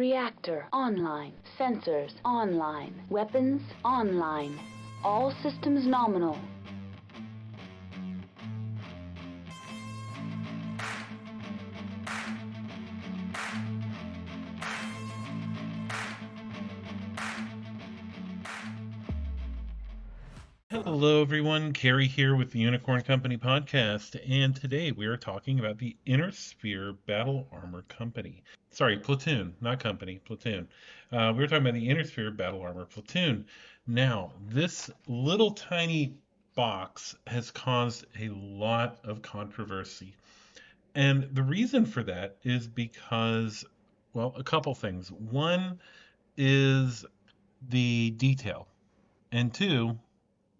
Reactor online. Sensors online. Weapons online. All systems nominal. Hello, everyone. Carrie here with the Unicorn Company podcast, and today we are talking about the Inner Sphere Battle Armor Company. Sorry, Platoon, not company, Platoon. We're talking about the Inner Sphere Battle Armor Platoon. Now, this little tiny box has caused a lot of controversy, and the reason for that is because, well, a couple things. One is the detail, and two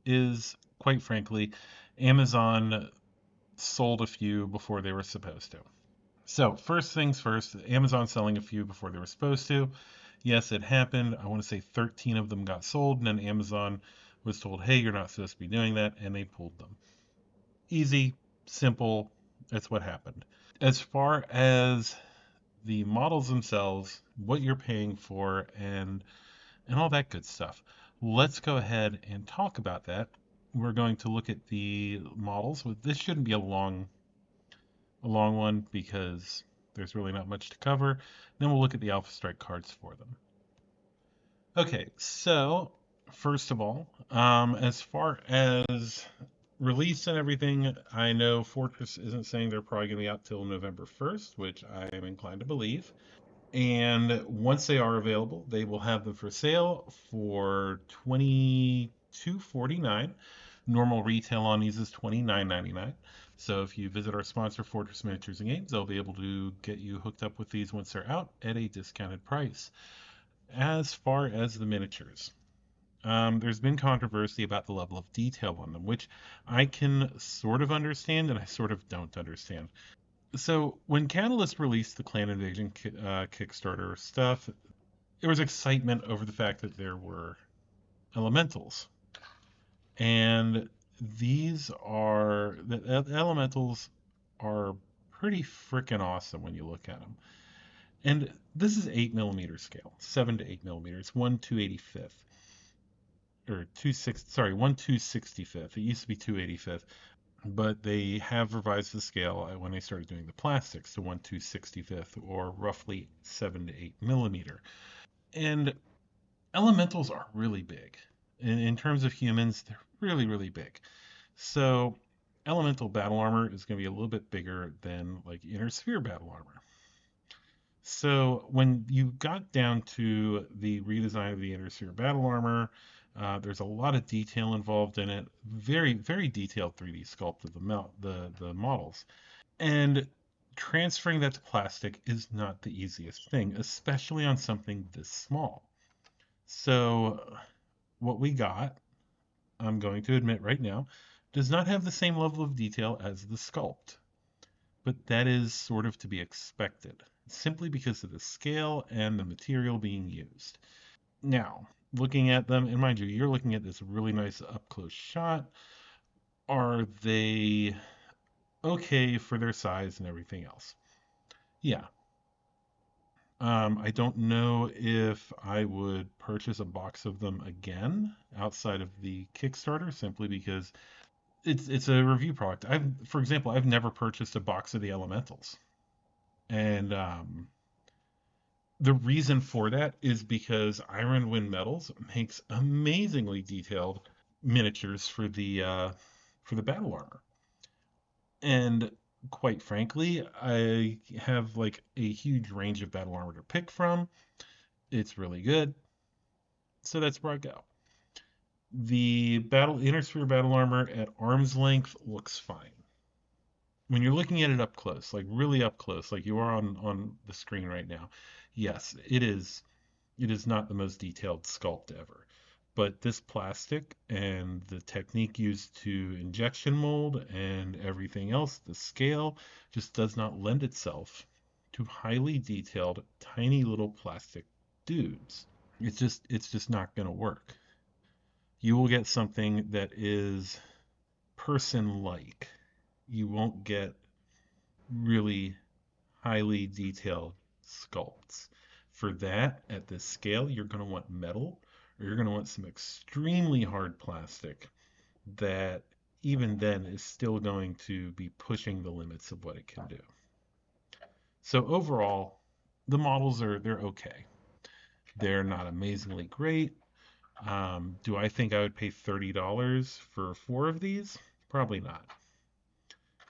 is, quite frankly, Amazon sold a few before they were supposed to. So, first things first, Amazon selling a few before they were supposed to. Yes, it happened. I want to say 13 of them got sold, and then Amazon was told, hey, you're not supposed to be doing that, and they pulled them. Easy, simple, that's what happened. As far as the models themselves, what you're paying for, and all that good stuff. Let's go ahead and talk about that. We're going to look at the models. This shouldn't be a long one because there's really not much to cover. Then we'll look at the Alpha Strike cards for them. Okay, so first of all, as far as release and everything, I know Fortress isn't saying they're probably going to be out till November 1st, which I am inclined to believe. And once they are available, they will have them for sale for $22.49. Normal retail on these is $29.99. So if you visit our sponsor, Fortress Miniatures and Games, they'll be able to get you hooked up with these once they're out at a discounted price. As far as the miniatures, there's been controversy about the level of detail on them, which I can sort of understand and I sort of don't understand. So when Catalyst released the Clan Invasion Kickstarter stuff, there was excitement over the fact that there were elementals. And the elementals are pretty freaking awesome when you look at them. And this is 8mm scale, 7 to 8 millimeters, 1/285th. Or 1/265th. It used to be 2/85th. But they have revised the scale when they started doing the plastics to 1/265th, or roughly 7 to 8 millimeter. And elementals are really big. In terms of humans, they're really, really big. So elemental battle armor is going to be a little bit bigger than like Inner Sphere battle armor. So when you got down to the redesign of the Inner Sphere battle armor, there's a lot of detail involved in it. Very, very detailed 3D sculpt of the models. And transferring that to plastic is not the easiest thing, especially on something this small. So what we got, I'm going to admit right now, does not have the same level of detail as the sculpt. But that is sort of to be expected, simply because of the scale and the material being used. Now, looking at them, and mind you, you're looking at this really nice up-close shot. Are they okay for their size and everything else? Yeah. I don't know if I would purchase a box of them again outside of the Kickstarter, simply because it's a review product. For example, I've never purchased a box of the Elementals, and the reason for that is because Iron Wind Metals makes amazingly detailed miniatures for the battle armor. And quite frankly, I have like a huge range of battle armor to pick from. It's really good. So that's where I go. The Inner Sphere battle armor at arm's length looks fine. When you're looking at it up close, like really up close, like you are on the screen right now, yes, it is not the most detailed sculpt ever. But this plastic and the technique used to injection mold and everything else, the scale, just does not lend itself to highly detailed, tiny little plastic dudes. It's just not going to work. You will get something that is person-like. You won't get really highly detailed sculpts. For that, at this scale, you're going to want metal, or you're going to want some extremely hard plastic that even then is still going to be pushing the limits of what it can do. So overall, the models they're okay. They're not amazingly great. Do I think I would pay $30 for four of these? Probably not.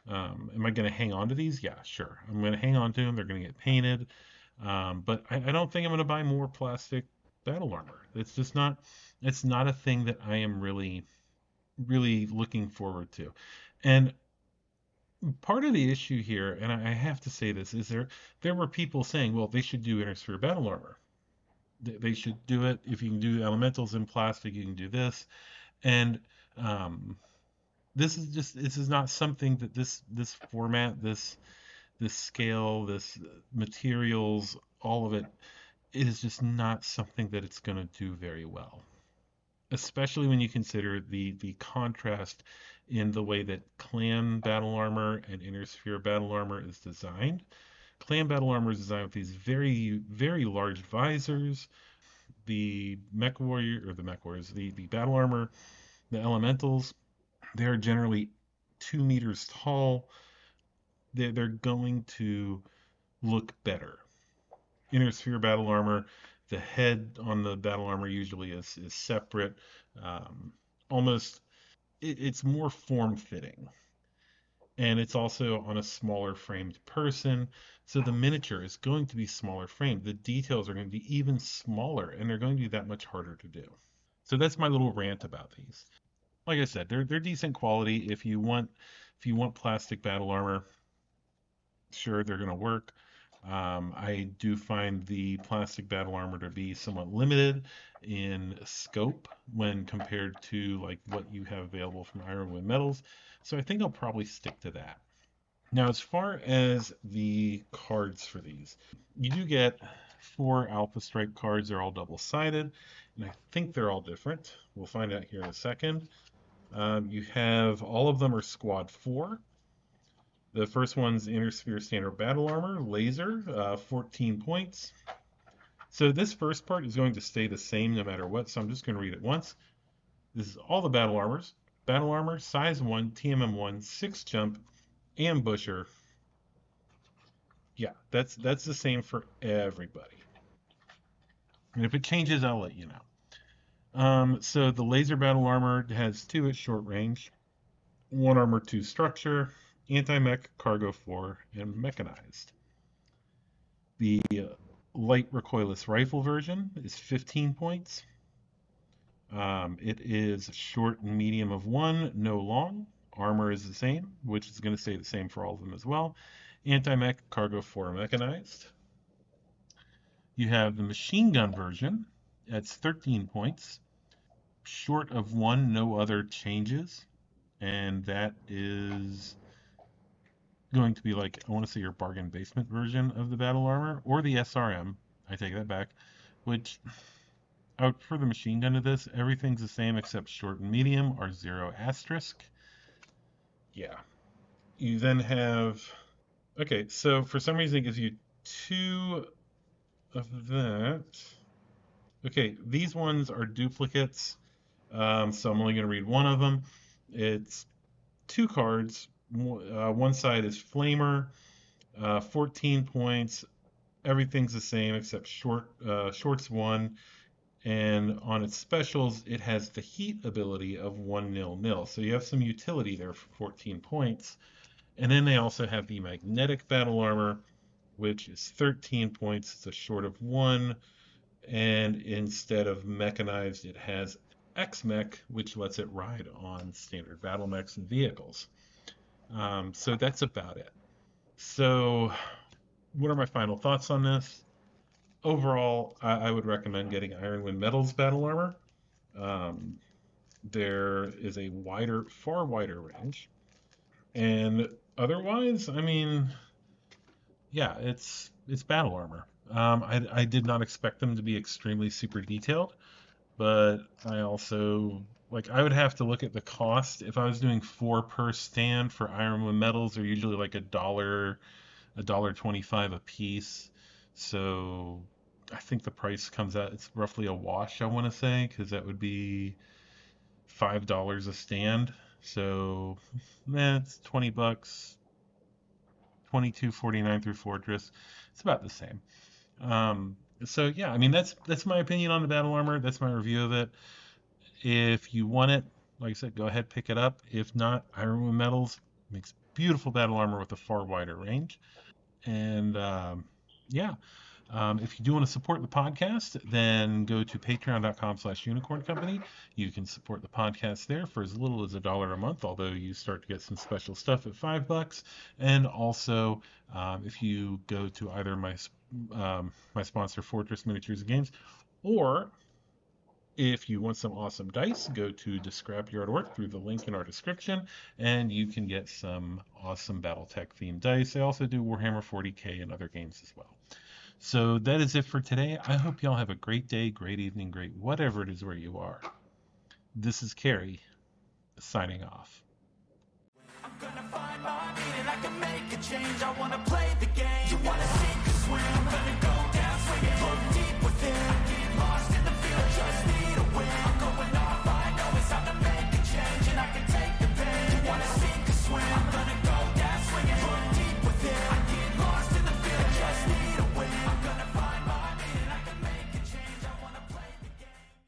Am I going to hang on to these? Yeah, sure. I'm going to hang on to them. They're going to get painted. But I don't think I'm going to buy more plastic battle armor. It's just not, it's not a thing that I am really looking forward to. And part of the issue here, and I have to say this, is there were people saying, well, they should do Inner battle armor. They should do it. If you can do elementals in plastic, you can do this. And um, this is not something that this format, this scale, this materials, all of it, it is just not something that it's going to do very well. Especially when you consider the contrast in the way that clan battle armor and inner sphere battle armor is designed. Clan battle armor is designed with these very large visors. The mech warrior or the mech warriors, the battle armor, the elementals, they're generally 2 meters tall. They're going to look better. Inner sphere battle armor, the head on the battle armor usually is separate. Almost, it's more form fitting. And it's also on a smaller framed person. So the miniature is going to be smaller framed. The details are going to be even smaller, and they're going to be that much harder to do. So that's my little rant about these. Like I said, they're decent quality. If you want plastic battle armor, sure, they're going to work. I do find the plastic battle armor to be somewhat limited in scope when compared to like what you have available from Ironwood Metals. So I think I'll probably stick to that. Now, as far as the cards for these, you do get 4 Alpha Strike cards. They're all double-sided, and I think they're all different. We'll find out here in a second. You have all of them are Squad 4. The first one's Inner Sphere Standard Battle Armor, Laser, 14 points. So this first part is going to stay the same no matter what, so I'm just going to read it once. This is all the battle armors. Battle Armor, Size 1, TMM1, 6 Jump, Ambusher. Yeah, that's the same for everybody. And if it changes, I'll let you know. So the Laser Battle Armor has 2 at short range, 1 armor, 2 structure, anti-mech, cargo 4, and mechanized. The light recoilless rifle version is 15 points. It is short and medium of 1, no long. Armor is the same, which is going to stay the same for all of them as well. Anti-mech, cargo 4, mechanized. You have the machine gun version. That's 13 points. Short of 1, no other changes. And that is going to be like, I want to say your bargain basement version of the battle armor, or the SRM. I take that back. Which, out for the machine gun of this, everything's the same except short and medium are 0 asterisk. Yeah. You then have, okay, so for some reason it gives you 2 of that. Okay, these ones are duplicates, so I'm only going to read one of them. It's 2 cards. One side is Flamer, 14 points. Everything's the same except shorts 1, and on its specials it has the heat ability of 1-0-0. So you have some utility there for 14 points. And then they also have the magnetic battle armor, which is 13 points. It's a short of 1, and instead of mechanized, it has X-Mech, which lets it ride on standard battle mechs and vehicles. So that's about it. So what are my final thoughts on this? Overall, I would recommend getting Ironwind Metals battle armor. There is a far wider range. And otherwise, I mean, yeah, it's battle armor. I did not expect them to be extremely super detailed, but I also like I would have to look at the cost. If I was doing 4 per stand for Ironwood Metals, they're usually like $1.25 a piece. So I think the price comes out, it's roughly a wash, I want to say, because that would be $5 a stand. So, it's $20, 22.49 through Fortress. It's about the same. So yeah, I mean that's my opinion on the battle armor. That's my review of it. If you want it, like I said, go ahead, pick it up. If not, Ironwood Metals makes beautiful battle armor with a far wider range. And yeah, if you do want to support the podcast, then go to patreon.com/unicorn company. You can support the podcast there for as little as $1 a month, although you start to get some special stuff at $5. And also, if you go to either my sponsor, Fortress Miniatures and Games, or if you want some awesome dice, go to the Scrapyard Ork through the link in our description, and you can get some awesome BattleTech themed dice. They also do Warhammer 40K and other games as well. So that is it for today. I hope y'all have a great day, great evening, great whatever it is where you are. This is Carrie, signing off. I'm gonna find my meaning, I can make a change. I wanna play the game. You wanna sink or swim? I'm gonna go